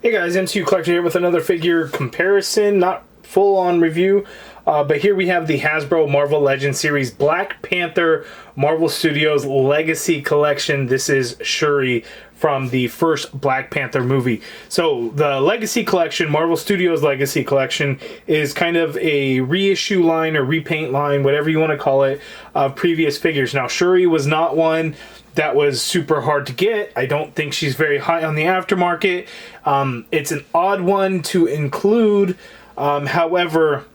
Hey guys, MCU Collector here with another figure comparison, not full-on review, but here we have the Hasbro Marvel Legends series Black Panther Marvel Studios Legacy Collection. This is Shuri from the first Black Panther movie. So the Legacy Collection, Marvel Studios Legacy Collection, is kind of a reissue line or repaint line, whatever you want to call it, of previous figures. Now Shuri was not one that was super hard to get. I don't think she's very high on the aftermarket. It's an odd one to include. However,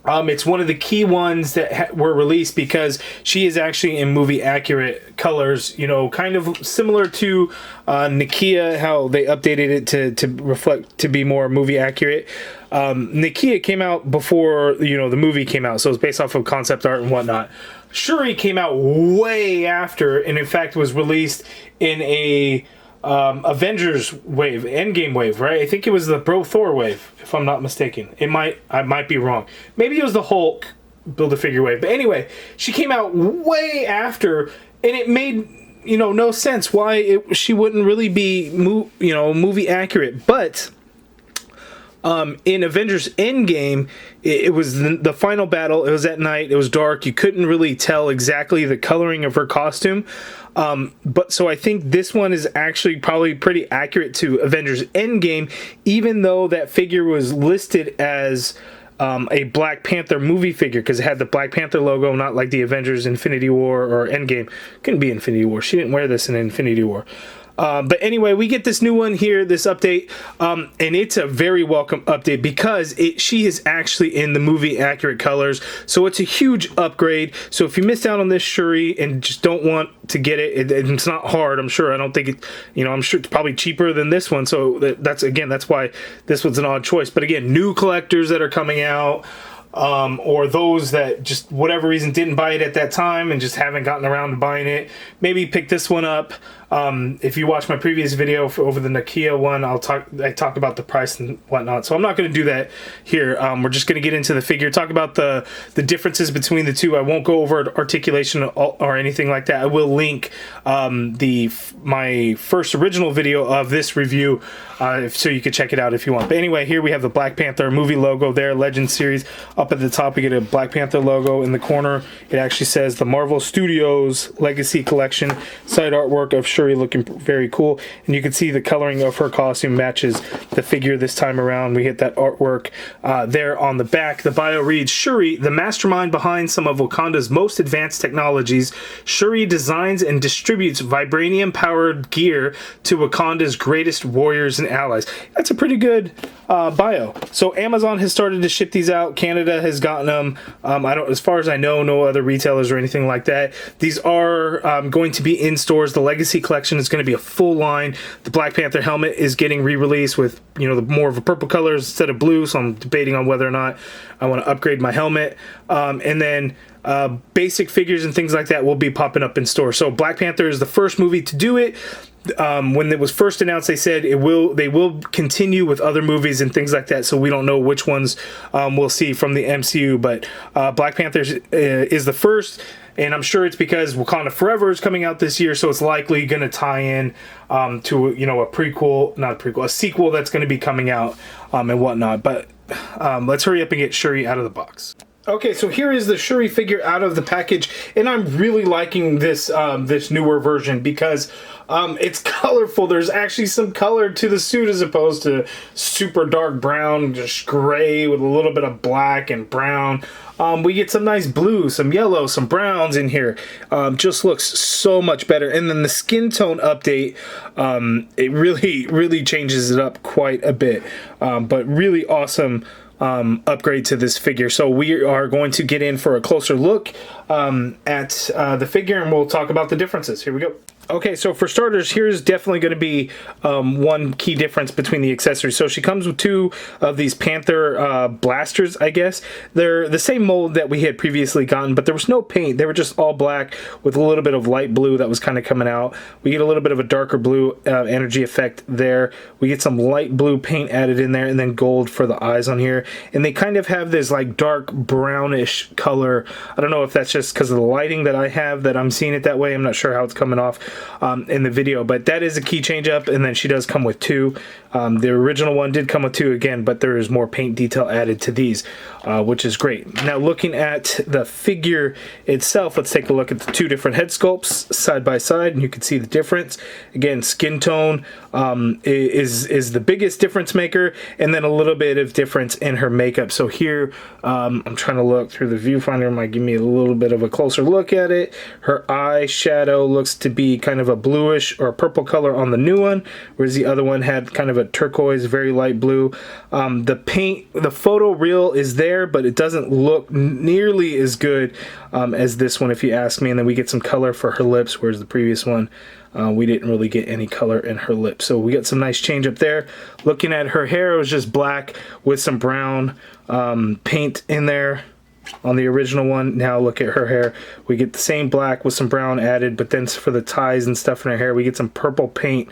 it's one of the key ones that were released because she is actually in movie accurate colors, you know, kind of similar to Nakia, how they updated it to reflect, to be more movie accurate. Nakia came out before, you know, the movie came out, so it's based off of concept art and whatnot. Shuri came out way after, and in fact was released in a Avengers wave, Endgame wave, right? I think it was the Bro Thor wave, if I'm not mistaken. I might be wrong. Maybe it was the Hulk Build-A-Figure wave. But anyway, she came out way after, and it made, you know, no sense why she wouldn't really be, movie accurate. But in Avengers Endgame, it was the final battle. It was at night. It was dark. You couldn't really tell exactly the coloring of her costume. But so I think this one is actually probably pretty accurate to Avengers Endgame, even though that figure was listed as a Black Panther movie figure because it had the Black Panther logo, not like the Avengers Infinity War or Endgame. Couldn't be Infinity War. She didn't wear this in Infinity War. But anyway, we get this new one here, this update, and it's a very welcome update because she is actually in the movie accurate colors, so it's a huge upgrade. So if you missed out on this Shuri and just don't want to get it, it's not hard, I'm sure. I don't think it, I'm sure it's probably cheaper than this one, so that's why this one's an odd choice. But again, new collectors that are coming out, or those that just whatever reason didn't buy it at that time and just haven't gotten around to buying it, maybe pick this one up. If you watch my previous video over the Nakia one, I talk about the price and whatnot, so I'm not going to do that here. We're just going to get into the figure, talk about the differences between the two. I won't go over articulation or anything like that. I will link my first original video of this review, so you can check it out if you want. But anyway, here we have the Black Panther movie logo there, Legend Series. Up at the top, we get a Black Panther logo. In the corner, it actually says the Marvel Studios Legacy Collection. Side artwork of Shuri looking very cool, and you can see the coloring of her costume matches the figure this time around. We hit that artwork there on the back. The bio reads, Shuri, the mastermind behind some of Wakanda's most advanced technologies. Shuri designs and distributes vibranium-powered gear to Wakanda's greatest warriors and allies. That's a pretty good bio. So Amazon has started to ship these out. Canada has gotten them. As far as I know, no other retailers or anything like that. These are going to be in stores. The Legacy Collection is going to be a full line. The Black Panther helmet is getting re-released with, the more of a purple color instead of blue, so I'm debating on whether or not I want to upgrade my helmet. And then basic figures and things like that will be popping up in store. So Black Panther is the first movie to do it. When it was first announced, they said they will continue with other movies and things like that, so we don't know which ones we'll see from the MCU, but Black Panther is the first, and I'm sure it's because Wakanda Forever is coming out this year, so it's likely going to tie in to a sequel that's going to be coming out and whatnot. But let's hurry up and get Shuri out of the box. Okay, so here is the Shuri figure out of the package, and I'm really liking this this newer version because it's colorful. There's actually some color to the suit as opposed to super dark brown, just gray with a little bit of black and brown. We get some nice blue, some yellow, some browns in here. Just looks so much better. And then the skin tone update, it really changes it up quite a bit. But really awesome upgrade to this figure. So we are going to get in for a closer look at the figure, and we'll talk about the differences. Here we go. Okay, so for starters, here's definitely going to be one key difference between the accessories. So she comes with two of these Panther blasters, I guess. They're the same mold that we had previously gotten, but there was no paint. They were just all black with a little bit of light blue that was kind of coming out. We get a little bit of a darker blue energy effect there. We get some light blue paint added in there, and then gold for the eyes on here. And they kind of have this like dark brownish color. I don't know if that's just because of the lighting that I have that I'm seeing it that way. I'm not sure how it's coming off in the video, but that is a key change up. And then she does come with two The original one did come with 2 again, but there is more paint detail added to these, which is great. Now looking at the figure itself, let's take a look at the 2 different head sculpts side by side, and you can see the difference. Again, skin tone is the biggest difference maker, and then a little bit of difference in her makeup. So here, I'm trying to look through the viewfinder, might give me a little bit of a closer look at it. Her eye shadow looks to be kind of a bluish or purple color on the new one, whereas the other one had kind of a turquoise, very light blue. The paint, the photo reel is there, but it doesn't look nearly as good as this one, if you ask me. And then we get some color for her lips, whereas the previous one, we didn't really get any color in her lips. So we got some nice change up there. Looking at her hair, it was just black with some brown paint in there on the original one. Now look at her hair. We get the same black with some brown added, but then for the ties and stuff in her hair, we get some purple paint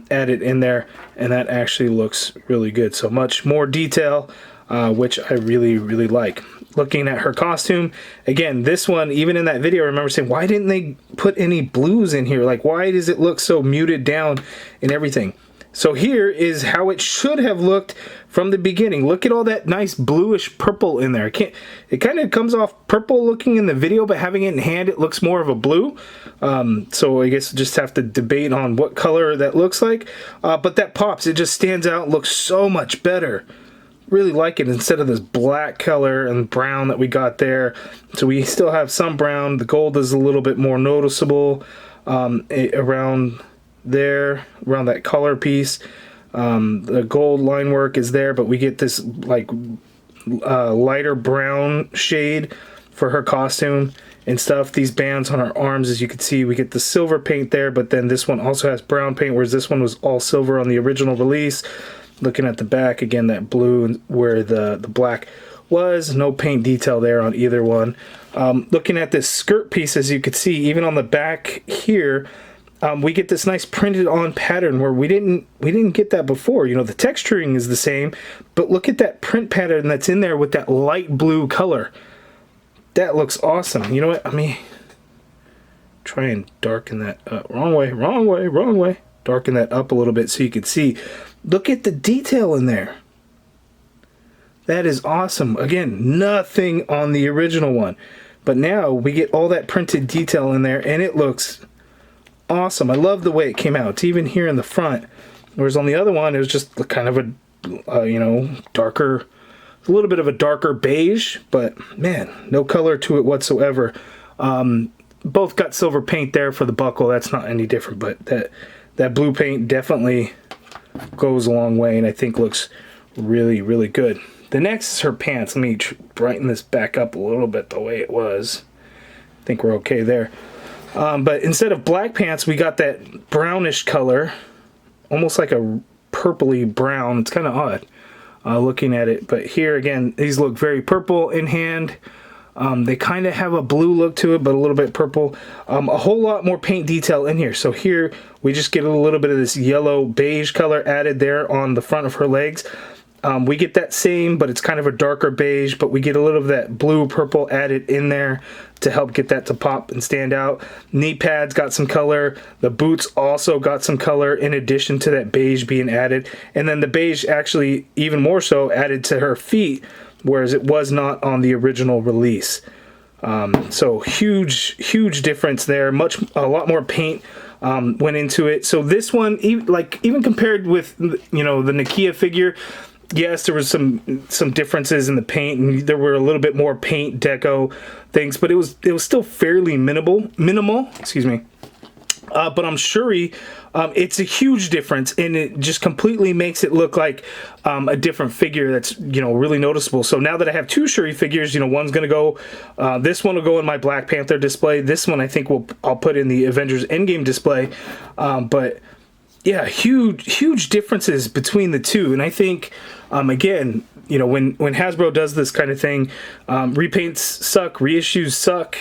added in there, and that actually looks really good. So much more detail, which I really, really like. Looking at her costume, again, this one, even in that video, I remember saying, why didn't they put any blues in here? Like, why does it look so muted down and everything? So here is how it should have looked from the beginning. Look at all that nice bluish purple in there. It kind of comes off purple looking in the video, but having it in hand, it looks more of a blue. So I guess we'll just have to debate on what color that looks like. But that pops. It just stands out, looks so much better. Really like it instead of this black color and brown that we got there. So we still have some brown. The gold is a little bit more noticeable around there, around that collar piece. The gold line work is there, but we get this like lighter brown shade for her costume and stuff. These bands on her arms, as you can see, we get the silver paint there, but then this one also has brown paint, whereas this one was all silver on the original release. Looking at the back, again, that blue where the black was, no paint detail there on either one. Looking at this skirt piece, as you can see, even on the back here, we get this nice printed on pattern where we didn't get that before. You know, the texturing is the same, but look at that print pattern that's in there with that light blue color. That looks awesome. You know what? Let me try and darken that up. Wrong way, wrong way, wrong way. Darken that up a little bit so you can see. Look at the detail in there. That is awesome. Again, nothing on the original one. But now we get all that printed detail in there, and it looks awesome. I love the way it came out. It's even here in the front. Whereas on the other one, it was just kind of a, you know, darker, a little bit of a darker beige, but man, no color to it whatsoever. Both got silver paint there for the buckle. That's not any different, but that blue paint definitely goes a long way, and I think looks really, really good. The next is her pants. Let me brighten this back up a little bit the way it was. I think we're okay there. But instead of black pants, we got that brownish color, almost like a purpley brown. It's kind of odd looking at it. But here again, these look very purple in hand. They kind of have a blue look to it, but a little bit purple. A whole lot more paint detail in here. So here we just get a little bit of this yellow beige color added there on the front of her legs. We get that same, but it's kind of a darker beige, but we get a little of that blue purple added in there to help get that to pop and stand out. Knee pads got some color. The boots also got some color in addition to that beige being added. And then the beige actually even more so added to her feet, whereas it was not on the original release. So huge difference there. A lot more paint went into it. So this one, even compared with, you know, the Nakia figure, yes, there was some differences in the paint, and there were a little bit more paint deco things, but it was still fairly minimal. Excuse me. But on Shuri, it's a huge difference, and it just completely makes it look like a different figure that's, you know, really noticeable. So now that I have 2 Shuri figures, you know, one's going to go, this one will go in my Black Panther display. This one I think I'll put in the Avengers Endgame display. But yeah, huge differences between the two. And I think, again, you know, when Hasbro does this kind of thing, repaints suck, reissues suck.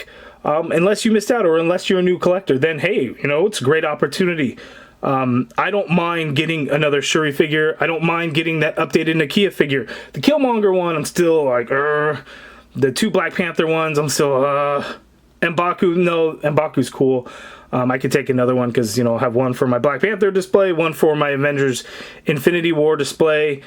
Unless you missed out or unless you're a new collector, then hey, you know, it's a great opportunity. I don't mind getting another Shuri figure. I don't mind getting that updated Nakia figure. The Killmonger one, I'm still like, the 2 Black Panther ones, I'm still, M'Baku, no, M'Baku's cool. I could take another one because, you know, I'll have one for my Black Panther display, one for my Avengers Infinity War display.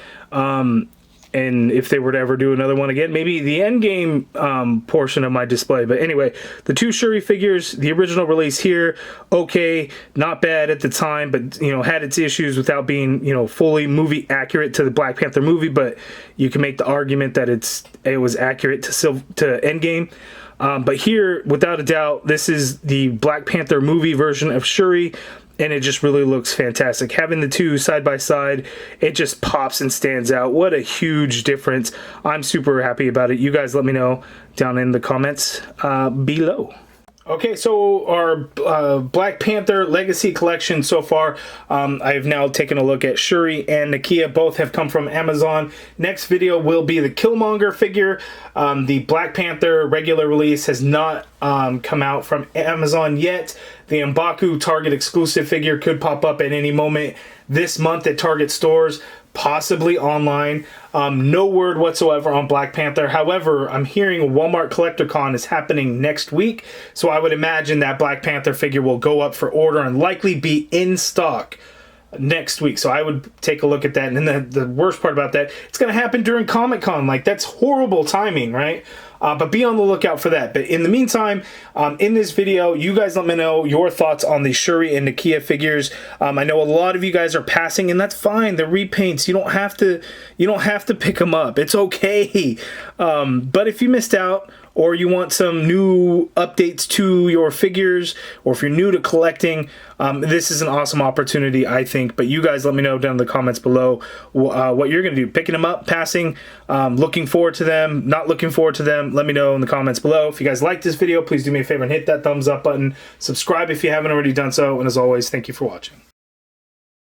And if they were to ever do another one again, maybe the Endgame portion of my display. But anyway, the 2 Shuri figures, the original release here, okay, not bad at the time, but, you know, had its issues without being, you know, fully movie accurate to the Black Panther movie. But you can make the argument that it was accurate to Endgame. But here, without a doubt, this is the Black Panther movie version of Shuri, and it just really looks fantastic. Having the 2 side by side, it just pops and stands out. What a huge difference. I'm super happy about it. You guys let me know down in the comments below. Okay, so our Black Panther Legacy Collection so far, I've now taken a look at Shuri and Nakia. Both have come from Amazon. Next video will be the Killmonger figure. The Black Panther regular release has not come out from Amazon yet. The M'Baku Target exclusive figure could pop up at any moment this month at Target stores, possibly online. No word whatsoever on Black Panther. However, I'm hearing Walmart CollectorCon is happening next week, so I would imagine that Black Panther figure will go up for order and likely be in stock next week. So I would take a look at that. And then the worst part about that, it's going to happen during Comic-Con. Like, that's horrible timing, right? But be on the lookout for that. But in the meantime, in this video, you guys let me know your thoughts on the Shuri and Nakia figures. I know a lot of you guys are passing, and that's fine. They're repaints. You don't have to pick them up. It's okay. But if you missed out, or you want some new updates to your figures, or if you're new to collecting, this is an awesome opportunity, I think. But you guys let me know down in the comments below what you're going to do. Picking them up, passing, looking forward to them, not looking forward to them. Let me know in the comments below. If you guys like this video, please do me a favor and hit that thumbs up button. Subscribe if you haven't already done so. And as always, thank you for watching.